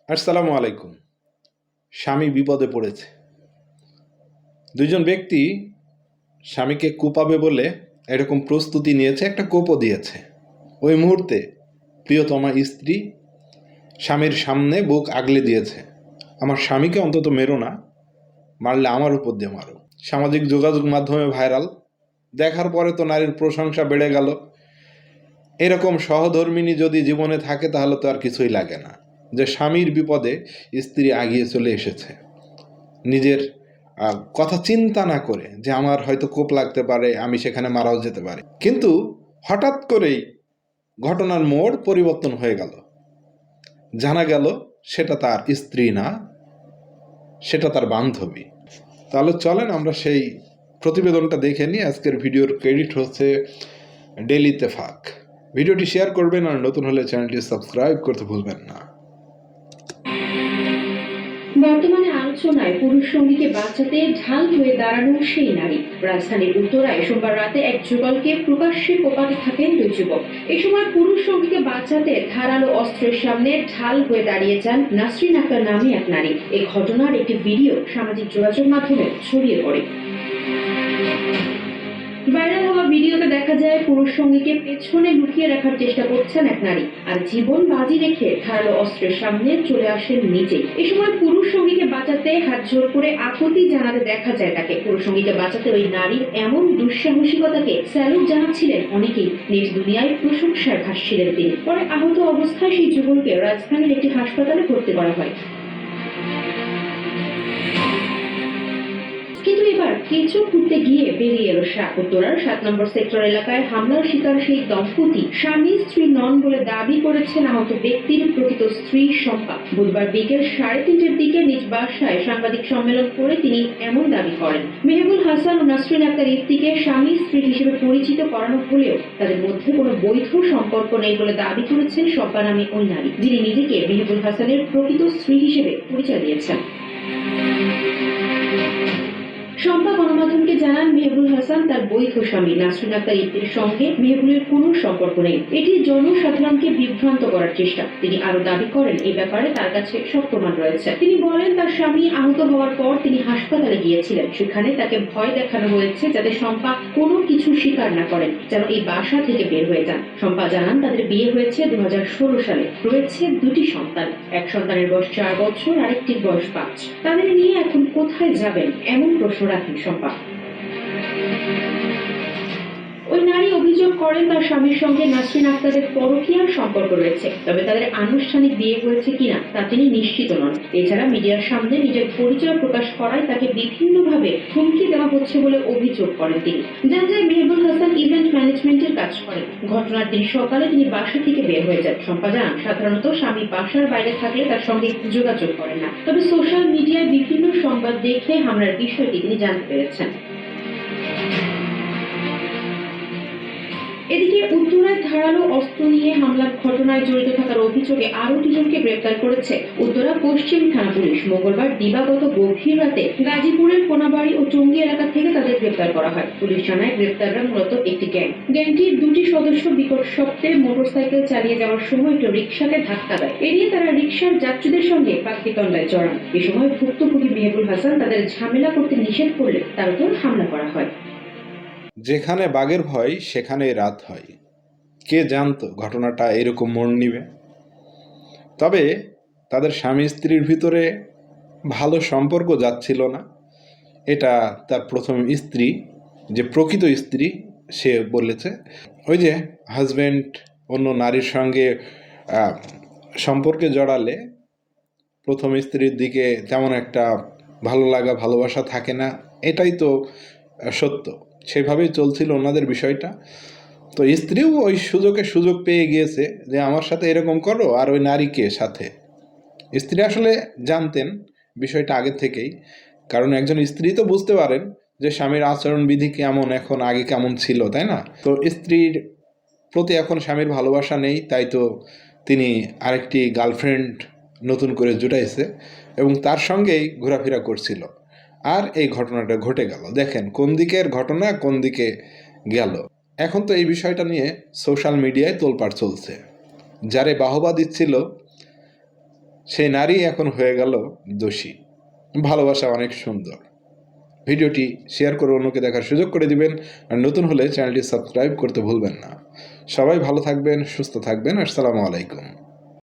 আসসালামু আলাইকুম। স্বামী বিপদে পড়েছে। দুইজন ব্যক্তি স্বামীকে কোপাবে বলে এরকম প্রস্তুতি নিয়েছে, একটা কোপও দিয়েছে। ওই মুহূর্তে প্রিয়তমা স্ত্রী স্বামীর সামনে বুক আগলে দিয়েছে, আমার স্বামীকে অন্তত মেরো না, মারলে আমার উপর দিয়ে মারো। সামাজিক যোগাযোগ মাধ্যমে ভাইরাল। দেখার পরে তো নারীর প্রশংসা বেড়ে গেল। এরকম সহধর্মিণী যদি জীবনে থাকে তাহলে তো আর কিছুই লাগে না, যে স্বামীর বিপদে স্ত্রী আগিয়ে চলে এসেছে, নিজের কথা চিন্তা না করে যে আমার হয়তো কোপ লাগতে পারে, আমি সেখানে মারাও যেতে পারি। কিন্তু হঠাৎ করেই ঘটনার মোড় পরিবর্তন হয়ে গেল। জানা গেল সেটা তার স্ত্রী না, সেটা তার বান্ধবী। তাহলে চলেন আমরা সেই প্রতিবেদনটা দেখে নিই। আজকের ভিডিওর ক্রেডিট হচ্ছে ডেইলি ইত্তেফাক। ভিডিওটি শেয়ার করবেন আর নতুন হলে চ্যানেলটি সাবস্ক্রাইব করতে ভুলবেন না। বর্তমানে আলোচনায় পুরুষ সঙ্গীকে বাঁচাতে ঢাল হয়ে দাঁড়ানো সেই নারী। রাজধানীর উত্তরায় সোমবার রাতে এক যুগলকে প্রকাশ্যে কোপাতে থাকেন দুই যুবক। এই সময় পুরুষ সঙ্গীকে বাঁচাতে ধারালো অস্ত্রের সামনে ঢাল হয়ে দাঁড়িয়ে যান নাসরিন আক্তার নামে এক নারী। এই ঘটনার একটি ভিডিও সামাজিক যোগাযোগ মাধ্যমে ছড়িয়ে পড়ে। ভাইরাল হওয়া ভিডিওতে দেখা যায় পুরুষ সঙ্গীকে পেছনে লুকিয়ে রাখার চেষ্টা করছেন এক নারী, আর জীবন বাজি রেখে ধারালো অস্ত্রের সামনে চলে আসেন নিচে। এই সময় পুরুষ সঙ্গীকে বাঁচাতে হাত জোর করে আকুতি জানাতে দেখা যায় তাকে। পুরুষ সঙ্গীকে বাঁচাতে ওই নারীর এমন দুঃসাহসিকতাকে স্যালুট জানাচ্ছিলেন অনেকেই। নেট দুনিয়ায় প্রশংসায় ভাসছিলেন তিনি। পরে আহত অবস্থায় সেই যুগলকে রাজধানীর একটি হাসপাতালে ভর্তি করা হয়। কিন্তু এবার কেঁচো খুঁড়তে গিয়ে বেরিয়ে এলো সাপ। উত্তরার 7 নম্বর সেক্টর এলাকায় হামলার শিকার সেই দম্পতি স্বামী স্ত্রী নন বলে দাবি করেছেন আহত ব্যক্তির প্রকৃত স্ত্রী শম্পা। বুধবার বিকেল 3:30টার দিকে নিজ বাসায় সাংবাদিক সম্মেলন করে তিনি এমন দাবি করেন। মেহবুল হাসান ও নাসরিন আক্তার ইফতিকে স্বামী স্ত্রী হিসেবে পরিচিত করানো হলেও তাদের মধ্যে কোনো বৈধ সম্পর্ক নেই বলে দাবি করেছেন শম্পা নামে ওই নারী, যিনি নিজেকে মেহবুল হাসানের প্রকৃত স্ত্রী হিসেবে পরিচয় দিয়েছেন। শম্পা গণমাধ্যমকে জানান, মেহবুল হাসান তার বৈধ স্বামী। নাসরিন আক্তার ইফতির সঙ্গে মেহবুলের কোনো সম্পর্ক নেই। এটি জনসাধারণকে বিভ্রান্ত করার চেষ্টা। তিনি আরো দাবি করেন এই ব্যাপারে তার কাছে সব প্রমাণ রয়েছে। তিনি বলেন, তার স্বামী আহত হওয়ার পর তিনি হাসপাতালে গিয়েছিলেন। সেখানে তাকে ভয় দেখানো হয়েছে যাতে শম্পা কোনো কিছু স্বীকার না করেন, যেন এই বাসা থেকে বের হয়ে যান। শম্পা জানান, তাদের বিয়ে হয়েছে 2016 সালে। রয়েছে 2টি সন্তান। এক সন্তানের বয়স 4 বছর, আরেকটির বয়স 5। তাদের নিয়ে এখন কোথায় যাবেন এমন প্রশ্ন রাখেন শম্পা। ওই নারী অভিযোগ করেন, তার স্বামীর সঙ্গে নাসরিন আক্তারের পরকীয়ার সম্পর্ক রয়েছে, তবে তাদের আনুষ্ঠানিক বিয়ে হয়েছে কিনা তা তিনি নিশ্চিত নন। এছাড়া মিডিয়ার সামনে নিজের পরিচয় প্রকাশ করায় তাকে বিভিন্নভাবে হুমকি দেওয়া হচ্ছে বলে অভিযোগ করেন তিনি। জানা যায়, মেহবুল হাসান ইভেন্ট ম্যানেজমেন্টের কাজ করেন। ঘটনার দিন সকালে তিনি বাসা থেকে বের হয়ে যান। শম্পা জানান, সাধারণত স্বামী বাসার বাইরে থাকলে তার সঙ্গে যোগাযোগ করেন না, তবে সোশ্যাল মিডিয়ায় বিভিন্ন সংবাদ দেখে হামলার বিষয়টি তিনি জানতে পেরেছেন। এদিকে উত্তরায় ধারালো অস্ত্র নিয়ে হামলার ঘটনায় জড়িত থাকার অভিযোগে আরো 2 জনকে গ্রেপ্তার করেছে উত্তরা পশ্চিম থানা পুলিশ। মঙ্গলবার দিবাগত গভীর রাতে গাজীপুরের কোনাবাড়ি ও টঙ্গী এলাকা থেকে তাদের গ্রেপ্তার করা হয়। পুলিশ জানায়, গ্রেপ্তাররা মূলত একটি গ্যাং। গ্যাংটির 2টি সদস্য বিকট শব্দে মোটরসাইকেল চালিয়ে যাওয়ার সময় একটি রিকশাকে ধাক্কা দেয়। এড়িয়ে তারা রিকশার যাত্রীদের সঙ্গে বাকবিতণ্ডায় জড়ান। এ সময় ভুক্তভোগী মেহবুল হাসান তাদের ঝামেলা করতে নিষেধ করলে তার উপর হামলা করা হয়। যেখানে বাঘের ভয় সেখানেই রাত হয়। কে জানতো ঘটনাটা এরকম মোড় নিবে? তবে তাদের স্বামী স্ত্রীর ভিতরে ভালো সম্পর্ক যাচ্ছিল না, এটা তার প্রথম স্ত্রী, যে প্রকৃত স্ত্রী, সে বলেছে। ওই যে হাজব্যান্ড অন্য নারীর সঙ্গে সম্পর্কে জড়ালে প্রথম স্ত্রীর দিকে তেমন একটা ভালো লাগা ভালোবাসা থাকে না, এটাই তো সত্য। সেভাবেই চলছিল ওনাদের বিষয়টা। তো স্ত্রীও ওই সুযোগ পেয়ে গিয়েছে যে আমার সাথে এরকম করো, আর ওই নারীকে সাথে। স্ত্রী আসলে জানতেন বিষয়টা আগে থেকেই, কারণ একজন স্ত্রী তো বুঝতে পারেন যে স্বামীর আচরণবিধি কেমন, এখন আগে কেমন ছিল, তাই না? তো স্ত্রীর প্রতি এখন স্বামীর ভালোবাসা নেই, তাই তো তিনি আরেকটি গার্লফ্রেন্ড নতুন করে জুটাইছে এবং তার সঙ্গেই ঘোরাফেরা করছিল। আর এই ঘটনাটা ঘটে গেল। দেখেন কোন দিকের ঘটনা কোন দিকে গেল। এখন তো এই বিষয়টা নিয়ে সোশ্যাল মিডিয়ায় তোলপাড় চলছে। যারে বাহবা দিচ্ছিল সেই নারী এখন হয়ে গেল দোষী। ভালোবাসা অনেক সুন্দর। ভিডিওটি শেয়ার করে অন্যকে দেখার সুযোগ করে দিবেন, আর নতুন হলে চ্যানেলটি সাবস্ক্রাইব করতে ভুলবেন না। সবাই ভালো থাকবেন, সুস্থ থাকবেন। আসসালামু আলাইকুম।